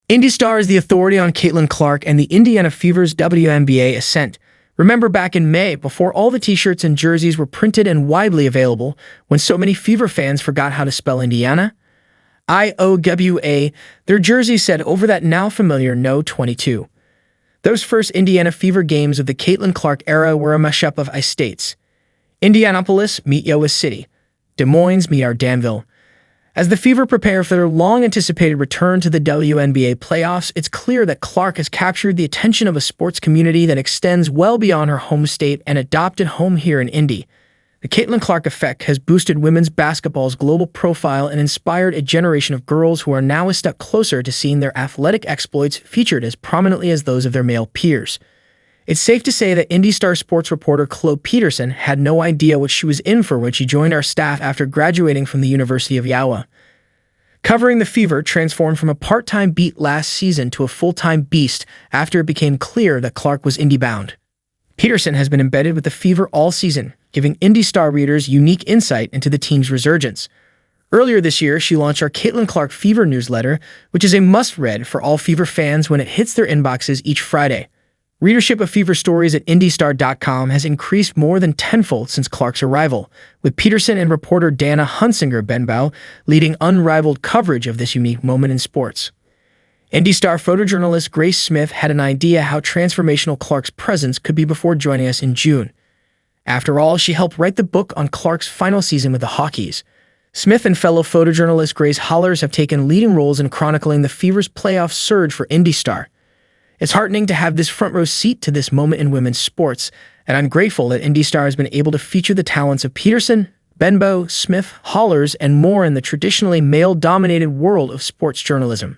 IndyStar is the authority on Caitlin Clark and the Indiana Fever's WNBA ascent. Remember back in May, before all the t-shirts and jerseys were printed and widely available, when so many Fever fans forgot how to spell Indiana? IOWA, their jersey said over that now familiar No 22. Those first Indiana Fever games of the Caitlin Clark era were a mashup of states. Indianapolis, meet Iowa City. Des Moines, meet our Danville. As the Fever prepare for their long-anticipated return to the WNBA playoffs, it's clear that Clark has captured the attention of a sports community that extends well beyond her home state and adopted home here in Indy. The Caitlin Clark effect has boosted women's basketball's global profile and inspired a generation of girls who are now a step closer to seeing their athletic exploits featured as prominently as those of their male peers. It's safe to say that IndyStar sports reporter Chloe Peterson had no idea what she was in for when she joined our staff after graduating from the University of Iowa. Covering the Fever transformed from a part-time beat last season to a full-time beast after it became clear that Clark was Indy-bound. Peterson has been embedded with the Fever all season, giving IndyStar readers unique insight into the team's resurgence. Earlier this year, she launched our Caitlin Clark Fever newsletter, which is a must-read for all Fever fans when it hits their inboxes each Friday. Readership of Fever stories at IndyStar.com has increased more than tenfold since Clark's arrival, with Peterson and reporter Dana Hunsinger-Benbow leading unrivaled coverage of this unique moment in sports. IndyStar photojournalist Grace Smith had an idea how transformational Clark's presence could be before joining us in June. After all, she helped write the book on Clark's final season with the Hawkeys. Smith and fellow photojournalist Grace Hollers have taken leading roles in chronicling the Fever's playoff surge for IndyStar. It's heartening to have this front-row seat to this moment in women's sports, and I'm grateful that IndyStar has been able to feature the talents of Peterson, Benbow, Smith, Hollers, and more in the traditionally male-dominated world of sports journalism.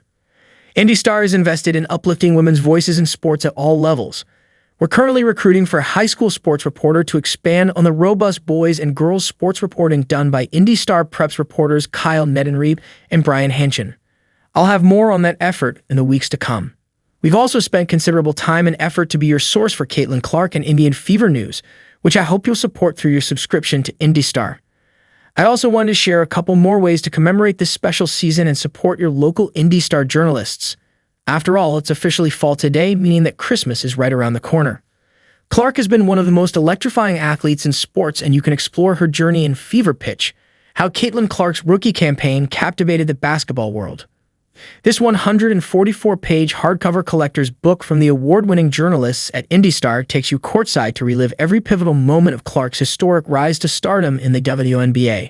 IndyStar is invested in uplifting women's voices in sports at all levels. We're currently recruiting for a high school sports reporter to expand on the robust boys and girls sports reporting done by IndyStar Preps reporters Kyle Nedenreeb and Brian Hanchin. I'll have more on that effort in the weeks to come. We've also spent considerable time and effort to be your source for Caitlin Clark and Indian Fever news, which I hope you'll support through your subscription to IndyStar. I also wanted to share a couple more ways to commemorate this special season and support your local IndyStar journalists. After all, it's officially fall today, meaning that Christmas is right around the corner. Clark has been one of the most electrifying athletes in sports, and you can explore her journey in Fever Pitch, how Caitlin Clark's rookie campaign captivated the basketball world. This 144-page hardcover collector's book from the award-winning journalists at IndyStar takes you courtside to relive every pivotal moment of Clark's historic rise to stardom in the WNBA.